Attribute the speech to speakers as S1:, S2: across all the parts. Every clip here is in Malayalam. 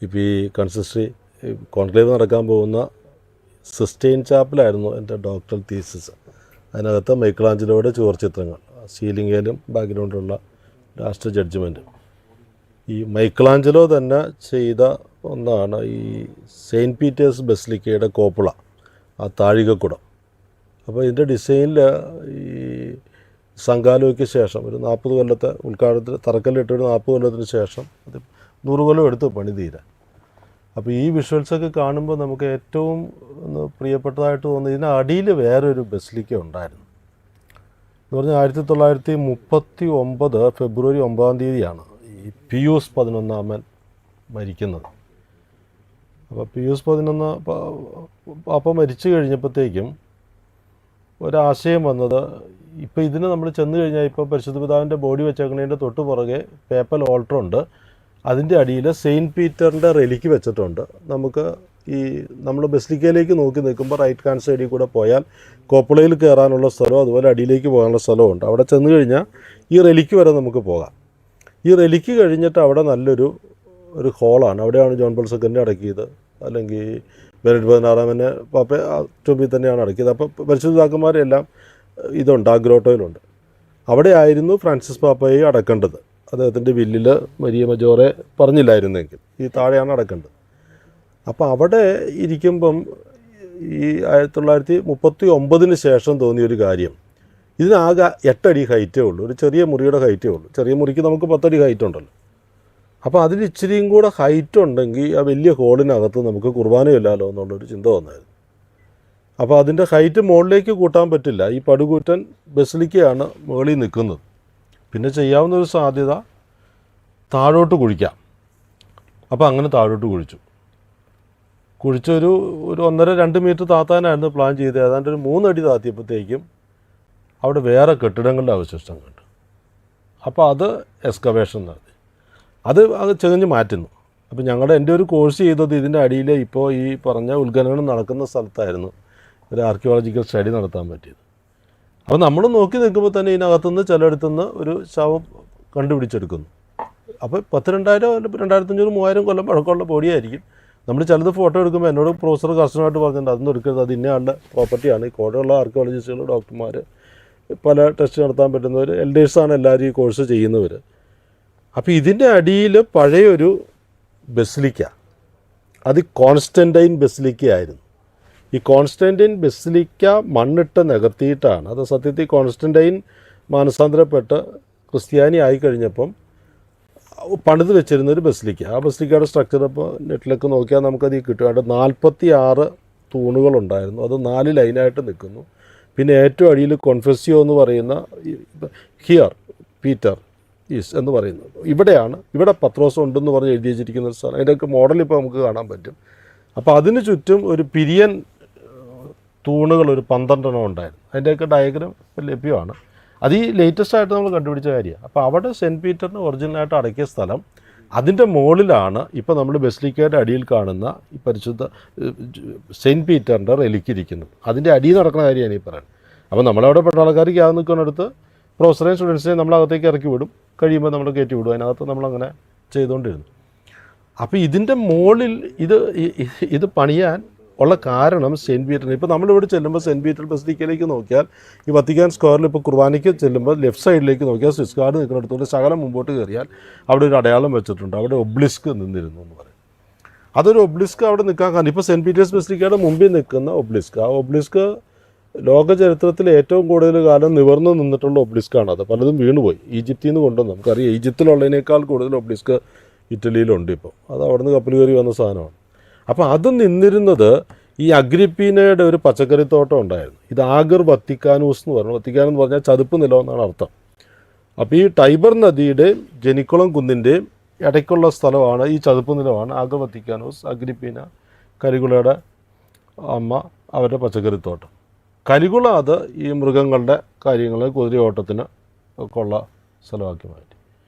S1: ഇപ്പോൾ ഈ കൺസിസ്റ്ററി കോൺക്ലേവ് നടക്കാൻ പോകുന്ന സിസ്റ്റൈൻ ചാപ്പലായിരുന്നു എൻ്റെ ഡോക്ടറൽ തീസിസ്. അതിനകത്ത് മൈക്കിളാഞ്ചലോയുടെ ചുവർച്ചിത്രങ്ങൾ, സീലിംഗിലും ബാക്ക്ഗ്രൗണ്ടിലുള്ള ലാസ്റ്റ് ജഡ്ജ്മെൻറ്റ്. ഈ മൈക്കിളാഞ്ചലോ തന്നെ ചെയ്ത ഒന്നാണ് ഈ സെയിൻറ്റ് പീറ്റേഴ്സ് ബസിലിക്കയുടെ കോപ്പുള, ആ താഴികക്കുടം. അപ്പോൾ ഇതിൻ്റെ ഡിസൈനിൽ ഈ സംഘാലോയ്ക്ക് ശേഷം ഒരു 40 കൊല്ലത്തെ ഉദ്ഘാടനത്തിന് തറക്കല്ലിട്ടൊരു 40 കൊല്ലത്തിന് ശേഷം അത് 100 കൊല്ലം എടുത്തു പണി തീരാൻ. അപ്പോൾ ഈ വിഷ്വൽസൊക്കെ കാണുമ്പോൾ നമുക്ക് ഏറ്റവും ഒന്ന് പ്രിയപ്പെട്ടതായിട്ട് തോന്നുന്നത് ഇതിന് അടിയിൽ വേറൊരു ബസിലിക്ക ഉണ്ടായിരുന്നു. എന്ന് പറഞ്ഞാൽ 1939 ഫെബ്രുവരി 9-ാം തീയതിയാണ് ഈ പിയൂസ് 11 മരിക്കുന്നത്. അപ്പോൾ പിയൂസ് 11 അപ്പം മരിച്ചു കഴിഞ്ഞപ്പോഴത്തേക്കും ഒരാശയം വന്നത്, ഇപ്പോൾ ഇതിന് നമ്മൾ ചെന്ന് കഴിഞ്ഞാൽ ഇപ്പോൾ പരിശുദ്ധ പിതാവിൻ്റെ ബോഡി വെച്ചേക്കുന്നതിൻ്റെ തൊട്ട് പുറകെ പേപ്പൽ ഓൾട്ടറുണ്ട്, അതിൻ്റെ അടിയിൽ സെയിൻറ്റ് പീറ്ററിൻ്റെ റെലിക്ക് വെച്ചിട്ടുണ്ട്. നമുക്ക് ഈ നമ്മൾ ബസിലിക്കയിലേക്ക് നോക്കി നിൽക്കുമ്പോൾ റൈറ്റ് ഹാൻഡ് സൈഡിൽ കൂടെ പോയാൽ കോപ്പളയിൽ കയറാനുള്ള സ്ഥലവും അതുപോലെ അടിയിലേക്ക് പോകാനുള്ള സ്ഥലമുണ്ട്. അവിടെ ചെന്ന് കഴിഞ്ഞാൽ ഈ റെലിക്ക് വരെ നമുക്ക് പോകാം. ഈ റെലിക്ക് കഴിഞ്ഞിട്ട് അവിടെ നല്ലൊരു ഹോളാണ്, അവിടെയാണ് ജോൺ പോൾ സെക്കൻഡ് അടക്കിയത്, അല്ലെങ്കിൽ ബെനഡിക്ട് 16 പാപ്പ ടോബി തന്നെയാണ് അടക്കിയത്. അപ്പോൾ പരിശുദ്ധാക്കന്മാരെല്ലാം ഇതുണ്ട്, ആ ഗ്രോട്ടോയിലുണ്ട്. അവിടെ ആയിരുന്നു ഫ്രാൻസിസ് പാപ്പയെ അടക്കേണ്ടത്. അദ്ദേഹത്തിൻ്റെ വില്ലിൽ മരിയ മജോറെ പറഞ്ഞില്ലായിരുന്നെങ്കിൽ ഈ താഴെയാണ് അടക്കേണ്ടത്. അപ്പോൾ അവിടെ ഇരിക്കുമ്പം ഈ 1939 ശേഷം തോന്നിയൊരു കാര്യം, ഇതിനാകെ 8 അടി ഹൈറ്റേ ഉള്ളൂ, ഒരു ചെറിയ മുറിയുടെ ഹൈറ്റേ ഉള്ളൂ. ചെറിയ മുറിക്ക് നമുക്ക് 10 അടി ഹൈറ്റ് ഉണ്ടല്ലോ. അപ്പോൾ അതിൽ ഇച്ചിരിയും കൂടെ ഹൈറ്റ് ഉണ്ടെങ്കിൽ ആ വലിയ ഹോളിനകത്ത് നമുക്ക് കുർബാനയില്ലല്ലോ എന്നുള്ളൊരു ചിന്ത വന്നായിരുന്നു. അപ്പോൾ അതിൻ്റെ ഹൈറ്റ് മുകളിലേക്ക് കൂട്ടാൻ പറ്റില്ല, ഈ പടുകൂറ്റൻ ബസിലിക്കയാണ് മുകളിൽ നിൽക്കുന്നത്. പിന്നെ ചെയ്യാവുന്നൊരു സാധ്യത താഴോട്ട് കുഴിക്കാം. അപ്പോൾ അങ്ങനെ താഴോട്ട് കുഴിച്ചൊരു 1.5-2 മീറ്റർ താത്താനായിരുന്നു പ്ലാൻ ചെയ്തത്. ഏതാണ്ട് ഒരു 3 അടി താത്തിയപ്പോഴത്തേക്കും അവിടെ വേറെ കെട്ടിടങ്ങളുടെ അവശിഷ്ടം കണ്ടു. അപ്പോൾ അത് എക്സ്കവേഷൻ നടത്തി, അത് ചെകഞ്ഞ് മാറ്റുന്നു. അപ്പോൾ എൻ്റെ ഒരു കോഴ്സ് ചെയ്തത് ഇതിൻ്റെ അടിയിൽ ഇപ്പോൾ ഈ പറഞ്ഞ ഉത്ഖനനം നടക്കുന്ന സ്ഥലത്തായിരുന്നു ഒരു ആർക്കിയോളജിക്കൽ സ്റ്റഡി നടത്താൻ പറ്റിയത്. അപ്പോൾ നമ്മൾ നോക്കി നിൽക്കുമ്പോൾ തന്നെ ഇതിനകത്തുനിന്ന് ചിലയിടത്തുനിന്ന് ഒരു ശവം കണ്ടുപിടിച്ചെടുക്കുന്നു. അപ്പോൾ 10,000, 2,500, 3,000 കൊല്ലം പഴക്കമുള്ള ബോഡിയായിരിക്കും. നമ്മൾ ചിലത് ഫോട്ടോ എടുക്കുമ്പോൾ എന്നോട് പ്രൊഫസർ കർശനമായിട്ട് പറഞ്ഞിട്ടുണ്ട്, അതൊന്നും എടുക്കരുത്, അത് ഇന്നയാളുടെ പ്രോപ്പർട്ടിയാണ്. ഈ കൂടെയുള്ള ആർക്കിയോളജിസ്റ്റുകൾ, ഡോക്ടർമാർ, പല ടെസ്റ്റ് നടത്താൻ പറ്റുന്നവർ, എൽഡേഴ്സാണ് എല്ലാവരും ഈ കോഴ്സ് ചെയ്യുന്നവർ. അപ്പോൾ ഇതിൻ്റെ അടിയിൽ പഴയൊരു ബസിലിക്ക, അത് കോൺസ്റ്റൻറ്റൈൻ ബസിലിക്ക ആയിരുന്നു. ഈ കോൺസ്റ്റൻറ്റൈൻ ബസിലിക്ക മണ്ണിട്ട് നികത്തിയിട്ടാണ്, അത് സത്യത്തിൽ കോൺസ്റ്റൻറ്റൈൻ മാനസാന്തരപ്പെട്ട് ക്രിസ്ത്യാനി ആയിക്കഴിഞ്ഞപ്പം പണിത് വെച്ചിരുന്നൊരു ബസിലിക്ക. ആ ബസിലിക്കയുടെ സ്ട്രക്ചർ ഇപ്പോൾ നെറ്റിലൊക്കെ നോക്കിയാൽ നമുക്കത് കിട്ടും. അവിടെ 46 തൂണുകളുണ്ടായിരുന്നു, അത് 4 ലൈനായിട്ട് നിൽക്കുന്നു. പിന്നെ ഏറ്റവും അടിയിൽ കൊൺഫെസിയോ എന്ന് പറയുന്ന ഹിയർ പീറ്റർ ഈസ് എന്ന് പറയുന്നത് ഇവിടെ പത്രോസ് ഉണ്ടെന്ന് പറഞ്ഞ് എഴുതി വെച്ചിരിക്കുന്ന ഒരു സ്ഥലം. അതിൻ്റെയൊക്കെ മോഡൽ ഇപ്പോൾ നമുക്ക് കാണാൻ പറ്റും. അപ്പോൾ അതിന് ചുറ്റും ഒരു പിരിയൻ തൂണുകൾ ഒരു 12 ഉണ്ടായിരുന്നു. അതിൻ്റെയൊക്കെ ഡയഗ്രാം ലഭ്യമാണ്. അത് ഈ ലേറ്റസ്റ്റ് ആയിട്ട് നമ്മൾ കണ്ടുപിടിച്ച കാര്യമാണ്. അപ്പോൾ അവിടെ സെൻറ്റ് പീറ്ററിന് ഒറിജിനലായിട്ട് അടക്കിയ സ്ഥലം, അതിൻ്റെ മുകളിലാണ് ഇപ്പോൾ നമ്മൾ ബസിലിക്കയുടെ അടിയിൽ കാണുന്ന ഈ പരിശുദ്ധ സെൻറ്റ് പീറ്ററിൻ്റെ റെലിക്കിരിക്കുന്നത്. അതിൻ്റെ അടിയിൽ നടക്കുന്ന കാര്യമാണ് ഈ പറയുന്നത്. അപ്പോൾ നമ്മളവിടെ പട്ടാളക്കാർക്ക് ആദ്യം നിൽക്കുന്നിടത്ത് പ്രൊഫസറേയും സ്റ്റുഡൻസിനെയും നമ്മളകത്തേക്ക് ഇറക്കി വിടും, കഴിയുമ്പോൾ നമ്മൾ കയറ്റി വിടും. അതിനകത്ത് നമ്മളങ്ങനെ ചെയ്തുകൊണ്ടിരുന്നു. അപ്പോൾ ഇതിൻ്റെ മുകളിൽ ഇത് പണിയാൻ ഉള്ള കാരണം സെൻറ്റ് പീറ്ററിന്, ഇപ്പോൾ നമ്മളിവിടെ ചെല്ലുമ്പോൾ സെൻറ്റ് പീറ്റർ ബസിലിക്കയിലേക്ക് നോക്കിയാൽ ഈ വത്തിക്കാൻ സ്ക്വയറിൽ ഇപ്പോൾ കുർബാനയ്ക്ക് ചെല്ലുമ്പോൾ ലെഫ്റ്റ് സൈഡിലേക്ക് നോക്കിയാൽ സ്വിസ് ഗാർഡ് നിൽക്കുന്നിടത്തോടെ ശകലം മുമ്പോട്ട് കയറിയാൽ അവിടെ ഒരു അടയാളം വെച്ചിട്ടുണ്ട്, അവിടെ ഒബ്ലിസ്ക് നിന്നിരുന്നു എന്ന് പറയും. അതൊരു ഒബ്ലിസ്ക് അവിടെ നിൽക്കാൻ കാരണം ഇപ്പോൾ സെൻറ്റ് പീറ്റേഴ്സ് ബസിലിക്കയുടെ മുമ്പിൽ നിൽക്കുന്ന ഒബ്ലിസ്ക്, ആ ഒബ്ലിസ്ക് ലോക ചരിത്രത്തിൽ ഏറ്റവും കൂടുതൽ കാലം നിവർന്ന് നിന്നിട്ടുള്ള ഒബ്ലിസ്കാണ്. അത് പലതും വീണുപോയി, ഈജിപ്തിൽ നിന്ന് കൊണ്ടുവന്നു. നമുക്കറിയാം ഈജിപ്തിലുള്ളതിനേക്കാൾ കൂടുതൽ ഒബ്ലിസ്ക് ഇറ്റലിയിലുണ്ട് ഇപ്പോൾ. അത് അവിടെ നിന്ന് കപ്പൽ കയറി വന്ന സാധനമാണ്. അപ്പോൾ അത് നിന്നിരുന്നത് ഈ അഗ്രിപ്പീനയുടെ ഒരു പച്ചക്കറിത്തോട്ടം ഉണ്ടായിരുന്നു. ഇത് ആഗർ വത്തിക്കാനൂസ് എന്ന് പറഞ്ഞു. വത്തിക്കാൻ എന്ന് പറഞ്ഞാൽ ചതുപ്പ് നിലം എന്നാണ് അർത്ഥം. അപ്പോൾ ഈ ടൈബർ നദിയുടെയും ജനിക്കുളം കുന്നിൻ്റെയും ഇടയ്ക്കുള്ള സ്ഥലമാണ് ഈ ചതുപ്പ് നിലമാണ് ആഗർ വത്തിക്കാനൂസ്. അഗ്രിപ്പീന കലിഗുളയുടെ അമ്മ, അവരുടെ പച്ചക്കറിത്തോട്ടം. കലിഗുള അത് ഈ മൃഗങ്ങളുടെ കാര്യങ്ങൾ, കുതിരയോട്ടത്തിന് ഒക്കെ ഉള്ള സ്ഥലമാക്കി മാറ്റി.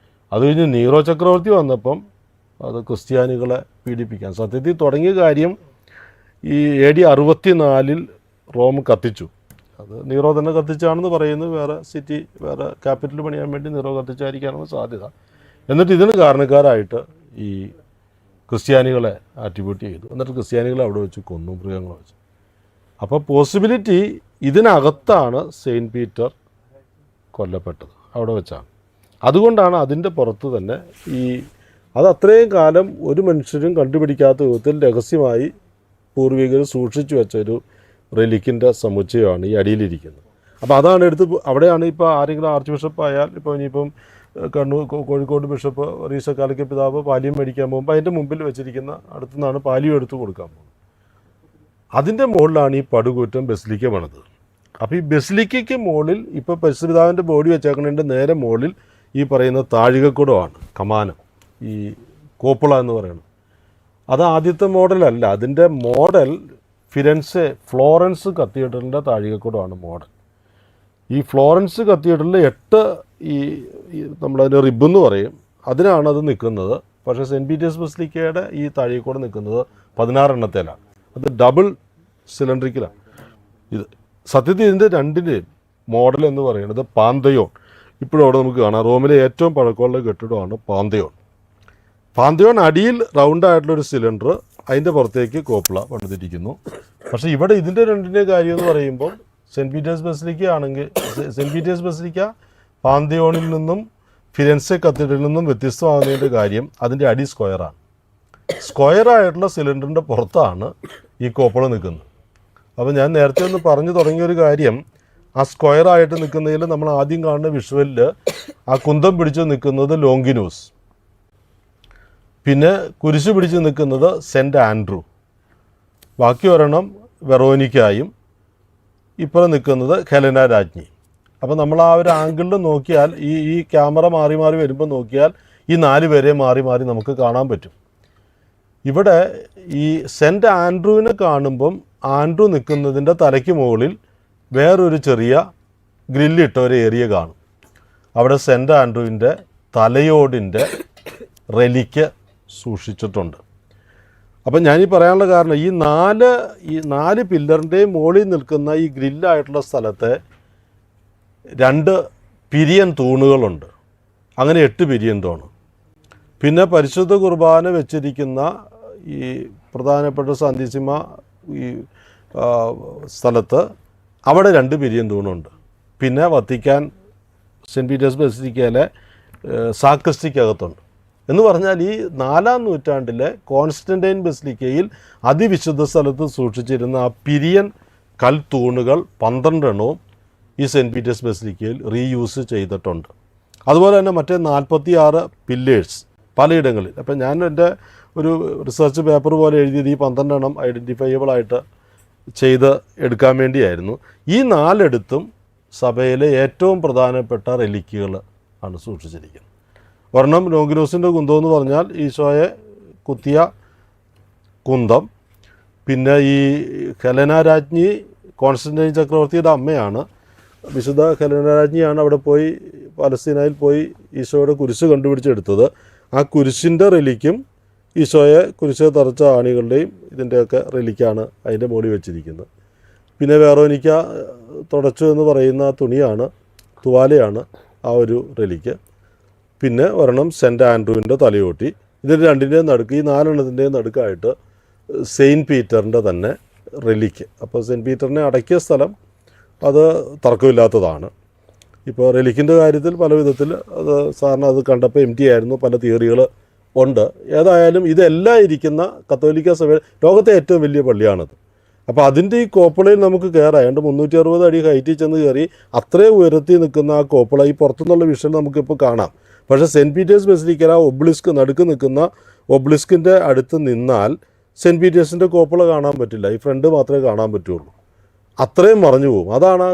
S1: അത് കഴിഞ്ഞ് നീറോ ചക്രവർത്തി വന്നപ്പം അത് ക്രിസ്ത്യാനികളെ പീഡിപ്പിക്കാൻ സത്യത്തിൽ തുടങ്ങിയ കാര്യം ഈ AD 64 റോം കത്തിച്ചു. അത് നീറോ തന്നെ കത്തിച്ചാണെന്ന് പറയുന്നു. വേറെ ക്യാപിറ്റൽ പണിയാൻ വേണ്ടി നീറോ കത്തിച്ചായിരിക്കാനാണ് സാധ്യത. എന്നിട്ട് ഇതിന് കാരണക്കാരായിട്ട് ഈ ക്രിസ്ത്യാനികളെ ആട്രിബ്യൂട്ട് ചെയ്തു. എന്നിട്ട് ക്രിസ്ത്യാനികളെ അവിടെ വെച്ച് കൊന്നു, മൃഗങ്ങളെ വെച്ച്. അപ്പോൾ പോസിബിലിറ്റി ഇതിനകത്താണ് സെയിൻറ്റ് പീറ്റർ കൊല്ലപ്പെട്ടത്, അവിടെ വെച്ചാണ്. അതുകൊണ്ടാണ് അതിൻ്റെ പുറത്ത് തന്നെ അത് അത്രയും കാലം ഒരു മനുഷ്യരും കണ്ടുപിടിക്കാത്ത വിധത്തിൽ രഹസ്യമായി പൂർവികർ സൂക്ഷിച്ചു വെച്ചൊരു റെലിക്കിൻ്റെ സമുച്ചയമാണ് ഈ അടിയിലിരിക്കുന്നത്. അപ്പോൾ അതാണ് അവിടെയാണ് ഇപ്പോൾ ആരെങ്കിലും ആർച്ച് ബിഷപ്പ് ആയാൽ, ഇപ്പോൾ ഇനിയിപ്പം കോഴിക്കോട് ബിഷപ്പ് റീസക്കാലയ്ക്ക് പിതാവ് പാലിയം മേടിക്കാൻ പോകുമ്പോൾ അതിൻ്റെ മുമ്പിൽ വെച്ചിരിക്കുന്ന അടുത്തുനിന്നാണ് പാലിയം എടുത്ത് കൊടുക്കാൻ പോകുന്നത്. അതിൻ്റെ മുകളിലാണ് ഈ പടുകൂറ്റൻ ബസിലിക്ക പണിത്. അപ്പോൾ ഈ ബസിലിക്കയ്ക്ക് മുകളിൽ ഇപ്പോൾ പരിശുദ്ധപിതാവിൻ്റെ ബോഡി വെച്ചേക്കുന്നതിൻ്റെ നേരെ മുകളിൽ ഈ പറയുന്ന താഴികക്കുടമാണ് കമാനം, ഈ കോപ്പുള എന്ന് പറയുന്നത്. അത് ആദ്യത്തെ മോഡലല്ല, അതിൻ്റെ മോഡൽ ഫ്ലോറൻസ് കത്തീഡ്രലിൻ്റെ താഴികക്കുടമാണ് മോഡൽ. ഈ ഫ്ലോറൻസ് കത്തീഡ്രലിൽ 8 നമ്മളതിൻ്റെ റിബെന്ന് പറയും, അതിനാണ് അത് നിൽക്കുന്നത്. പക്ഷേ സെൻറ്റ് പീറ്റേഴ്സ് ബസിലിക്കയുടെ ഈ താഴികക്കുട നിൽക്കുന്നത് 16 എണ്ണത്തിലാണ്. അത് ഡബിൾ സിലിണ്ടറിക്കലാണ്. ഇത് സത്യത്തിൽ ഇതിൻ്റെ രണ്ടിൻ്റെയും മോഡൽ എന്ന് പറയുന്നത് പാന്തയോൺ. ഇപ്പോഴും അവിടെ നമുക്ക് കാണാം, റോമിലെ ഏറ്റവും പഴക്കമുള്ള കെട്ടിടമാണ് പാന്തയോൺ അടിയിൽ റൗണ്ടായിട്ടുള്ളൊരു സിലിണ്ടർ, അതിൻ്റെ പുറത്തേക്ക് കോപ്പിള പണിതിരിക്കുന്നു. പക്ഷേ ഇവിടെ ഇതിൻ്റെ രണ്ടിൻ്റെ കാര്യം എന്ന് പറയുമ്പോൾ സെൻറ്റ് പീറ്റേഴ്സ് ബസിലിക്ക പാന്തയോണിൽ നിന്നും ഫിരൻസെ കത്തീഡ്രലിൽ നിന്നും വ്യത്യസ്തമാകുന്നതിൻ്റെ കാര്യം അതിൻ്റെ അടി സ്ക്വയറായിട്ടുള്ള സിലിണ്ടറിൻ്റെ പുറത്താണ് ഈ കോപ്പിള നിൽക്കുന്നത്. അപ്പോൾ ഞാൻ നേരത്തെ ഒന്ന് പറഞ്ഞു തുടങ്ങിയൊരു കാര്യം, ആ സ്ക്വയറായിട്ട് നിൽക്കുന്നതിൽ നമ്മൾ ആദ്യം കാണുന്ന വിഷ്വലിൽ ആ കുന്തം പിടിച്ച് നിൽക്കുന്നത് ലോങ്കിനൂസ്, പിന്നെ കുരിശ് പിടിച്ച് നിൽക്കുന്നത് സെൻറ്റ് ആൻഡ്രൂ, ബാക്കി ഒരെണ്ണം വെറോനിക്കായും, ഇപ്പോൾ നിൽക്കുന്നത് ഹെലന രാജ്ഞി. അപ്പോൾ നമ്മൾ ആ ഒരു ആംഗിളിൽ നോക്കിയാൽ, ഈ ക്യാമറ മാറി മാറി വരുമ്പോൾ നോക്കിയാൽ ഈ 4 പേരെ മാറി മാറി നമുക്ക് കാണാൻ പറ്റും. ഇവിടെ ഈ സെൻറ്റ് ആൻഡ്രൂവിനെ കാണുമ്പം ആൻഡ്രൂ നിൽക്കുന്നതിൻ്റെ തലയ്ക്ക് മുകളിൽ വേറൊരു ചെറിയ ഗ്രില്ലിട്ട ഒരു ഏരിയ കാണും. അവിടെ സെൻറ്റ് ആൻഡ്രൂവിൻ്റെ തലയോടിൻ്റെ റെലിക്ക് സൂക്ഷിച്ചിട്ടുണ്ട്. അപ്പം ഞാനീ പറയാനുള്ള കാരണം, ഈ 4 പില്ലറിൻ്റെയും മുകളിൽ നിൽക്കുന്ന ഈ ഗ്രില്ലായിട്ടുള്ള സ്ഥലത്തെ 2 പിരിയൻ തൂണുകളുണ്ട്. അങ്ങനെ 8 പിരിയൻ തൂണ്. പിന്നെ പരിശുദ്ധ കുർബാന വെച്ചിരിക്കുന്ന ഈ പ്രധാനപ്പെട്ട സാന്തിസിമ ഈ സ്ഥലത്ത് അവിടെ 2 പിരിയൻ തൂണുണ്ട്. പിന്നെ വത്തിക്കാൻ സെൻറ്റ് പീറ്റേഴ്സ് ബസിലിക്കയിലെ സാക്രിസ്റ്റിക്കകത്തുണ്ട്. എന്ന് പറഞ്ഞാൽ ഈ 4-ാം നൂറ്റാണ്ടിലെ കോൺസ്റ്റൻറ്റൈൻ ബസിലിക്കയിൽ അതിവിശുദ്ധ സ്ഥലത്ത് സൂക്ഷിച്ചിരുന്ന ആ പിരിയൻ കൽത്തൂണുകൾ 12 എണ്ണവും ഈ സെൻറ്റ് പീറ്റേഴ്സ് ബസിലിക്കയിൽ റീയൂസ് ചെയ്തിട്ടുണ്ട്. അതുപോലെ തന്നെ മറ്റേ 46 പില്ലേഴ്സ് പലയിടങ്ങളിൽ. അപ്പം ഞാൻ എൻ്റെ ഒരു റിസർച്ച് പേപ്പർ പോലെ എഴുതിയത് ഈ 12 എണ്ണം ഐഡൻറ്റിഫയബിളായിട്ട് ചെയ്ത് എടുക്കാൻ വേണ്ടിയായിരുന്നു. ഈ 4 സഭയിലെ ഏറ്റവും പ്രധാനപ്പെട്ട റെലിക്കുകൾ ആണ് സൂക്ഷിച്ചിരിക്കുന്നത്. ഒരെണ്ണം ലോങ്കിനോസിൻ്റെ കുന്തം എന്ന് പറഞ്ഞാൽ ഈശോയെ കുത്തിയ കുന്തം. പിന്നെ ഈ ഹെലന രാജ്ഞി കോൺസ്റ്റന്റൈൻ ചക്രവർത്തിയുടെ അമ്മയാണ്. വിശുദ്ധ ഹെലന രാജ്ഞിയാണ് അവിടെ പോയി പലസ്തീനയിൽ പോയി ഈശോയുടെ കുരിശ് കണ്ടുപിടിച്ചെടുത്തത്. ആ കുരിശിൻ്റെ റെലിക്കും ഈശോയെ കുരിശ് തറച്ച ആണികളുടെയും ഇതിൻ്റെയൊക്കെ റെലിക്കാണ് അതിൻ്റെ മുകളിൽ വെച്ചിരിക്കുന്നത്. പിന്നെ വെറോനിക്ക തുടച്ചു എന്ന് പറയുന്ന തുവാലയാണ് ആ ഒരു റെലിക്ക്. പിന്നെ ഒരെണ്ണം സെൻറ്റ് ആൻഡ്രൂവിൻ്റെ തലയോട്ടി. ഇതിൻ്റെ രണ്ടിൻ്റെയും നടുക്ക്, ഈ 4 എണ്ണത്തിൻ്റെയും നടുക്കായിട്ട് സെയിൻറ്റ് പീറ്ററിൻ്റെ തന്നെ റെലിക്ക്. അപ്പോൾ സെൻറ്റ് പീറ്ററിനെ അടക്കിയ സ്ഥലം അത് തർക്കമില്ലാത്തതാണ്. ഇപ്പോൾ റെലിക്കിൻ്റെ കാര്യത്തിൽ പല വിധത്തിൽ അത് സാറിന് അത് കണ്ടപ്പോൾ empty ആയിരുന്നു, പല തിയറികൾ ഉണ്ട്. ഏതായാലും ഇതെല്ലാം ഇരിക്കുന്ന കത്തോലിക്ക സഭ ലോകത്തെ ഏറ്റവും വലിയ പള്ളിയാണത്. അപ്പോൾ അതിൻ്റെ ഈ കോപ്പിളയിൽ നമുക്ക് കയറാം. 360 അടി ഹൈറ്റിൽ ചെന്ന് കയറി അത്രയും ഉയരത്തിൽ നിൽക്കുന്ന ആ കോപ്പിള ഈ പുറത്തുനിന്നുള്ള വിഷ്വൽ നമുക്കിപ്പോൾ കാണാം. പക്ഷേ സെൻറ്റ് പീറ്റേഴ്സ് ബസിലിക്കയിൽ ഒബ്ലിസ്ക് നടുക്ക് നിൽക്കുന്ന ഒബ്ലിസ്കിൻ്റെ അടുത്ത് നിന്നാൽ സെൻറ്റ് പീറ്റേഴ്സിൻ്റെ കോപ്പിള കാണാൻ പറ്റില്ല, ഈ ഫ്രണ്ട് മാത്രമേ കാണാൻ പറ്റുള്ളൂ. അത്രയും മറഞ്ഞു പോകും. അതാണ്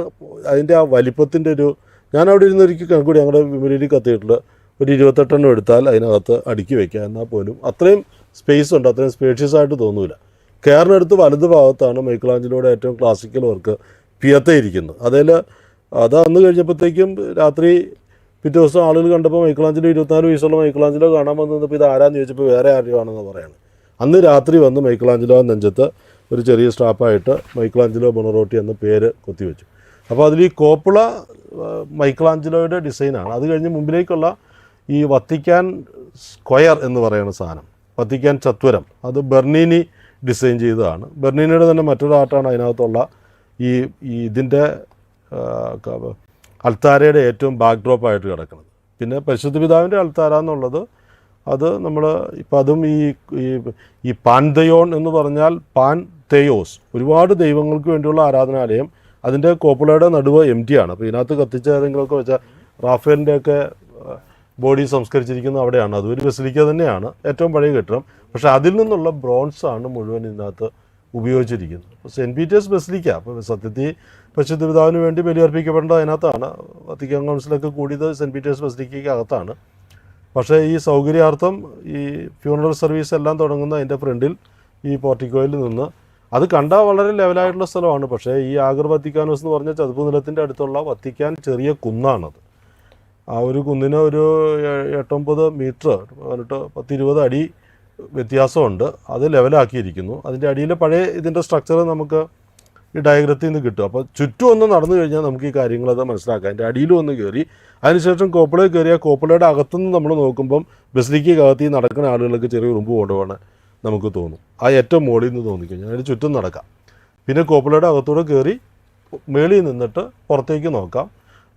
S1: അതിൻ്റെ ആ വലിപ്പത്തിൻ്റെ ഒരു, ഞാനവിടെ ഇരുന്നൊരിക്കൽ കണക്കൂടി ഞങ്ങളുടെ വിമലി കത്തീഡ്രൽ ഒരു 28 എണ്ണം എടുത്താൽ അതിനകത്ത് അടുക്കി വയ്ക്കുക, എന്നാൽ പോലും അത്രയും സ്പേസ് ഉണ്ട്, അത്രയും സ്പേഷ്യസ് ആയിട്ട് തോന്നില്ല. കയറിനടുത്ത് വലത് ഭാഗത്താണ് മൈക്കിളാഞ്ചലോയുടെ ഏറ്റവും ക്ലാസിക്കൽ വർക്ക് പിയത്ത ഇരിക്കുന്നത്. അത് അന്ന് കഴിഞ്ഞപ്പോഴത്തേക്കും രാത്രി പിറ്റേ ദിവസം ആളുകൾ കണ്ടപ്പോൾ മൈക്കിളാഞ്ചലോ 24 വയസ്സുള്ള മൈക്കിളാഞ്ചലോ കാണാൻ വന്നപ്പോൾ ഇത് ആരാന്ന് ചോദിച്ചപ്പോൾ വേറെ ആരുമാണെന്ന് പറയാണ്. അന്ന് രാത്രി വന്ന് മൈക്കിളാഞ്ചലോ നെഞ്ചത്ത് ഒരു ചെറിയ സ്ട്രാപ്പായിട്ട് മൈക്കിളാഞ്ചലോ ബൊണറോട്ടി എന്ന പേര് കൊത്തിവെച്ചു. അപ്പോൾ അതിൽ ഈ കോപ്പിള മൈക്കിളാഞ്ചലോയുടെ ഡിസൈനാണ്. അത് കഴിഞ്ഞ് മുമ്പിലേക്കുള്ള ഈ വത്തിക്കാൻ സ്ക്വയർ എന്ന് പറയുന്ന സാധനം, വത്തിക്കാൻ ചത്വരം, അത് ബെർണീനി ഡിസൈൻ ചെയ്തതാണ്. ബെർണീനിയുടെ തന്നെ മറ്റൊരു ആർട്ടാണ് അതിനകത്തുള്ള ഈ ഇതിൻ്റെ അൾത്താരയുടെ ഏറ്റവും ബാക്ക് ഡ്രോപ്പായിട്ട് കിടക്കുന്നത്. പിന്നെ പരിശുദ്ധ പിതാവിൻ്റെ അൾത്താര എന്നുള്ളത് അത് നമ്മൾ ഇപ്പം അതും ഈ പാൻതയോൺ എന്ന് പറഞ്ഞാൽ പാൻ തെയോസ്, ഒരുപാട് ദൈവങ്ങൾക്ക് വേണ്ടിയുള്ള ആരാധനാലയം. അതിൻ്റെ കോപ്പുളയുടെ നടുവ് ആണ്. അപ്പോൾ ഇതിനകത്ത് കത്തിച്ച ഏതെങ്കിലുമൊക്കെ വെച്ചാൽ റാഫേലിൻ്റെയൊക്കെ ബോഡി സംസ്കരിച്ചിരിക്കുന്ന അവിടെയാണ്. അതൊരു ബസിലിക്ക തന്നെയാണ്, ഏറ്റവും പഴയ കെട്ടിടം. പക്ഷേ അതിൽ നിന്നുള്ള ബ്രോൺസാണ് മുഴുവൻ ഇതിനകത്ത് ഉപയോഗിച്ചിരിക്കുന്നത്. അപ്പോൾ സെൻറ്റ് പീറ്റേഴ്സ് ബസിലിക്ക, അപ്പോൾ സത്യത്തിൽ പരിശുദ്ധ പിതാവിന് വേണ്ടി ബലിയർപ്പിക്കപ്പെടേണ്ടത് അതിനകത്താണ്. വത്തിക്കാൻ കൗൺസിലൊക്കെ കൂടിയത് സെൻറ്റ് പീറ്റേഴ്സ് ബസിലിക്കയ്ക്ക് അകത്താണ്. പക്ഷേ ഈ സൗകര്യാർത്ഥം ഈ ഫ്യൂണറൽ സർവീസ് എല്ലാം തുടങ്ങുന്ന അതിൻ്റെ ഫ്രണ്ടിൽ ഈ പോർട്ടിക്കോയിൽ നിന്ന് അത് കണ്ടാൽ വളരെ ലെവലായിട്ടുള്ള സ്ഥലമാണ്. പക്ഷേ ഈ ആഗർ വത്തിക്കാനോസ് എന്ന് പറഞ്ഞ ചതുപ്പ് നിലത്തിൻ്റെ അടുത്തുള്ള വത്തിക്കാൻ ചെറിയ കുന്നാണത്. ആ ഒരു കുന്നിന് ഒരു 8-9 മീറ്റർ 10-20 അടി വ്യത്യാസമുണ്ട്. അത് ലെവലാക്കിയിരിക്കുന്നു. അതിൻ്റെ അടിയിലെ പഴയ ഇതിൻ്റെ സ്ട്രക്ചർ നമുക്ക് ഈ ഡയഗ്രത്തിൽ നിന്ന് കിട്ടും. അപ്പോൾ ചുറ്റും ഒന്ന് നടന്നു കഴിഞ്ഞാൽ നമുക്ക് ഈ കാര്യങ്ങളത് മനസ്സിലാക്കാം. അതിൻ്റെ അടിയിലും ഒന്ന് കയറി അതിനുശേഷം കോപ്പളയിൽ കയറിയ കോപ്പളയുടെ അകത്തുനിന്ന് നമ്മൾ നോക്കുമ്പം ബസിലിക്കകത്ത് ഈ നടക്കുന്ന ആളുകൾക്ക് ചെറിയ ഉറുമ്പ് കൊണ്ടുപോകണം നമുക്ക് തോന്നും. ആ ഏറ്റവും മുകളിൽ നിന്ന് തോന്നിക്കഴിഞ്ഞാൽ അതിന് ചുറ്റും നടക്കാം. പിന്നെ കോപ്പളയുടെ അകത്തൂടെ കയറി മേളിൽ നിന്നിട്ട് പുറത്തേക്ക് നോക്കാം.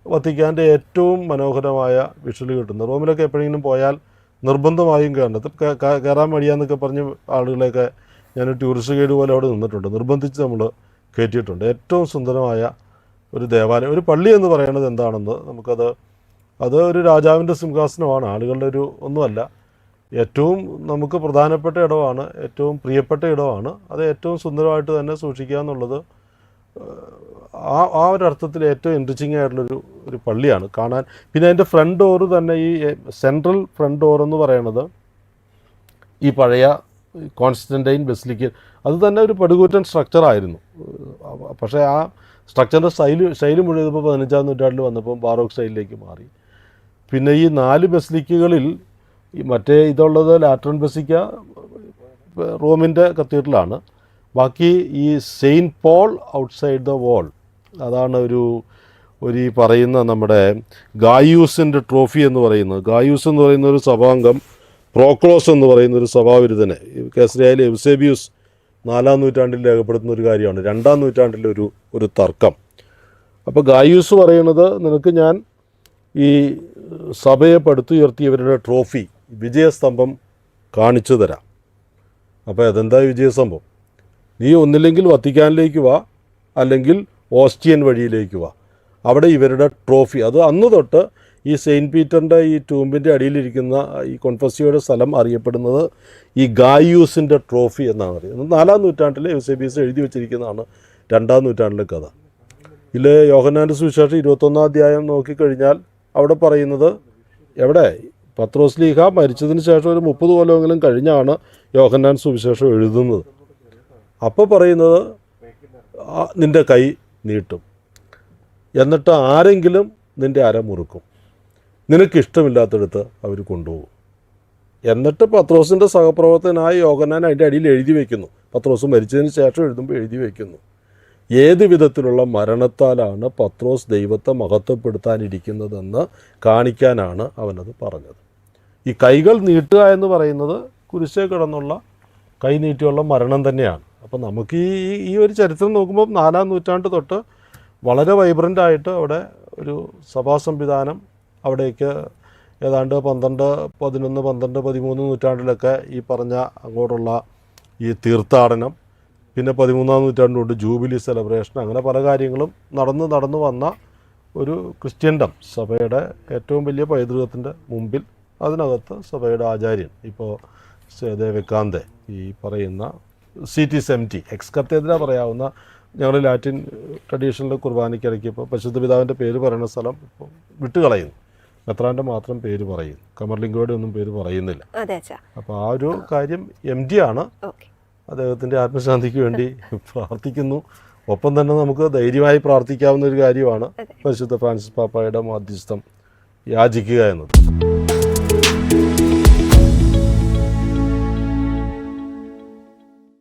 S1: വത്തിക്കാൻ്റെ ഏറ്റവും മനോഹരമായ വിഷ്വൽ കിട്ടുന്നത്. റോമിലൊക്കെ എപ്പോഴെങ്കിലും പോയാൽ നിർബന്ധമായും കയറേണ്ടത്. കയറാൻ മടിയാന്നൊക്കെ പറഞ്ഞ് ആളുകളെയൊക്കെ ഞാൻ ടൂറിസ്റ്റ് ഗൈഡ് പോലെ അവിടെ നിന്നിട്ടുണ്ട്. നിർബന്ധിച്ച് നമ്മൾ കയറ്റിയിട്ടുണ്ട്. ഏറ്റവും സുന്ദരമായ ഒരു ദേവാലയം, ഒരു പള്ളി എന്ന് പറയുന്നത് എന്താണെന്ന് അത് ഒരു രാജാവിൻ്റെ സിംഹാസനമാണ്. ആളുകളുടെ ഒരു ഒന്നുമല്ല. ഏറ്റവും നമുക്ക് പ്രധാനപ്പെട്ട ഇടമാണ്, ഏറ്റവും പ്രിയപ്പെട്ട ഇടമാണ്. അത് ഏറ്റവും സുന്ദരമായിട്ട് തന്നെ സൂക്ഷിക്കുക എന്നുള്ളത് ആ ഒരർത്ഥത്തിൽ ഏറ്റവും എൻറിച്ചിങ് ആയിട്ടുള്ളൊരു പള്ളിയാണ് കാണാൻ. പിന്നെ അതിൻ്റെ ഫ്രണ്ട് ഡോറ് തന്നെ, ഈ സെൻട്രൽ ഫ്രണ്ട് ഡോർ എന്ന് പറയുന്നത് ഈ പഴയ കോൺസ്റ്റൻറ്റൈൻ ബസിലിക്ക, അത് തന്നെ ഒരു പടുകൂറ്റൻ സ്ട്രക്ചറായിരുന്നു. പക്ഷേ ആ സ്ട്രക്ചറിൻ്റെ സ്റ്റൈല് മുഴുവൻ ഇപ്പോൾ 15-ാം നൂറ്റാണ്ടിൽ വന്നപ്പോൾ ബാറോക്ക് സ്റ്റൈലിലേക്ക് മാറി. പിന്നെ ഈ 4 ബസിലിക്കകളിൽ ഈ മറ്റേ ഇതുള്ളത് ലാറ്ററൻ ബസിലിക്ക റോമിൻ്റെ കത്തീഡ്രലാണ്. ബാക്കി ഈ saint Paul outside the wall, അതാണ് ഒരു ഈ പറയുന്ന നമ്മുടെ ഗായൂസിൻ്റെ ട്രോഫി എന്ന് പറയുന്നത്. ഗായൂസ് എന്ന് പറയുന്ന ഒരു സഭാംഗം പ്രോക്ലോസ് എന്ന് പറയുന്ന ഒരു സഭാവിരുദ്ധനെ കേസരിയായിലെ എവ്സേബിയൂസ് 4-ാം നൂറ്റാണ്ടിൽ രേഖപ്പെടുത്തുന്ന ഒരു കാര്യമാണ്. 2-ാം നൂറ്റാണ്ടിലെ ഒരു തർക്കം. അപ്പോൾ ഗായൂസ് പറയുന്നത്, നിനക്ക് ഞാൻ ഈ സഭയെ പടുത്തുയർത്തിയവരുടെ ട്രോഫി വിജയസ്തംഭം കാണിച്ചു തരാം. അപ്പോൾ അതെന്താ വിജയസ്തംഭം? നീ ഒന്നില്ലെങ്കിൽ വത്തിക്കാനിലേക്ക് വാ, അല്ലെങ്കിൽ ഓസ്റ്റിയൻ വഴിയിലേക്ക് വാ. അവിടെ ഇവരുടെ ട്രോഫി, അത് അന്ന് തൊട്ട് ഈ സെയിൻറ്റ് പീറ്ററിൻ്റെ ഈ ടൂമ്പിൻ്റെ അടിയിലിരിക്കുന്ന ഈ കൊൺഫസിയോയുടെ സ്ഥലം അറിയപ്പെടുന്നത് ഈ ഗായൂസിൻ്റെ ട്രോഫി എന്നാണ് അറിയുന്നത്. 4-ാം നൂറ്റാണ്ടിലെ എവ്സേബിയസ് എഴുതി വെച്ചിരിക്കുന്നതാണ് 2-ാം നൂറ്റാണ്ടിലെ കഥ. ഇതിൽ യോഹന്നാൻ്റെ സുവിശേഷം 21-ാം അധ്യായം നോക്കിക്കഴിഞ്ഞാൽ അവിടെ പറയുന്നത്, എവിടെ പത്രോസ് ലീഹ മരിച്ചതിന് ശേഷം ഒരു 30 കൊല്ലമെങ്കിലും കഴിഞ്ഞാണ് യോഹന്നാൻ സുവിശേഷം എഴുതുന്നത്. അപ്പോൾ പറയുന്നത് നിൻ്റെ കൈ നീട്ടും, എന്നിട്ട് ആരെങ്കിലും നിൻ്റെ അര മുറുക്കും, നിനക്കിഷ്ടമില്ലാത്തടുത്ത് അവർ കൊണ്ടുപോകും. എന്നിട്ട് പത്രോസിൻ്റെ സഹപ്രവർത്തകനായ യോഹന്നാൻ അതിൻ്റെ അടിയിൽ എഴുതി വയ്ക്കുന്നു. പത്രോസ് മരിച്ചതിന് ശേഷം എഴുതുമ്പോൾ എഴുതി വയ്ക്കുന്നു, ഏത് വിധത്തിലുള്ള മരണത്താലാണ് പത്രോസ് ദൈവത്തെ മഹത്വപ്പെടുത്താനിരിക്കുന്നതെന്ന് കാണിക്കാനാണ് അവനത് പറഞ്ഞത്. ഈ കൈകൾ നീട്ടുക എന്ന് പറയുന്നത് കുരിശേ കിടന്നുള്ള കൈ നീട്ടിയുള്ള മരണം തന്നെയാണ്. അപ്പോൾ നമുക്ക് ഈ ഒരു ചരിത്രം നോക്കുമ്പോൾ 4-ാം നൂറ്റാണ്ട് തൊട്ട് വളരെ വൈബ്രൻ്റായിട്ട് അവിടെ ഒരു സഭാ സംവിധാനം, അവിടേക്ക് ഏതാണ്ട് 12, 11, 12, 13 നൂറ്റാണ്ടിലൊക്കെ ഈ പറഞ്ഞ അങ്ങോട്ടുള്ള ഈ തീർത്ഥാടനം, പിന്നെ 13-ാം നൂറ്റാണ്ടിലോട്ട് ജൂബിലി സെലിബ്രേഷൻ, അങ്ങനെ പല കാര്യങ്ങളും നടന്നു വന്ന ഒരു ക്രിസ്ത്യൻഡം സഭയുടെ ഏറ്റവും വലിയ പൈതൃകത്തിൻ്റെ മുമ്പിൽ. അതിനകത്ത് സഭയുടെ ആചാര്യൻ ഇപ്പോൾ ദേവക്കാന്തെ ഈ പറയുന്ന CT70 എക്സ്കത്തേതിനെ പറയാവുന്ന, ഞങ്ങൾ ലാറ്റിൻ ട്രഡീഷണൽ കുർബാനയ്ക്കിടയ്ക്ക് ഇപ്പോൾ പരിശുദ്ധ പിതാവിൻ്റെ പേര് പറയുന്ന സ്ഥലം ഇപ്പോൾ വിട്ടുകളയുന്നു. മെത്രാൻ്റെ മാത്രം പേര് പറയുന്നു, കമർലിംഗോയുടെ ഒന്നും പേര് പറയുന്നില്ല. അപ്പോൾ ആ ഒരു കാര്യം MD ആണ്. അദ്ദേഹത്തിൻ്റെ ആത്മശാന്തിക്ക് വേണ്ടി പ്രാർത്ഥിക്കുന്നു. ഒപ്പം തന്നെ നമുക്ക് ധൈര്യമായി പ്രാർത്ഥിക്കാവുന്ന ഒരു കാര്യമാണ് പരിശുദ്ധ ഫ്രാൻസിസ് പാപ്പായുടെ മാധ്യസ്ഥം യാചിക്കുക എന്നത്.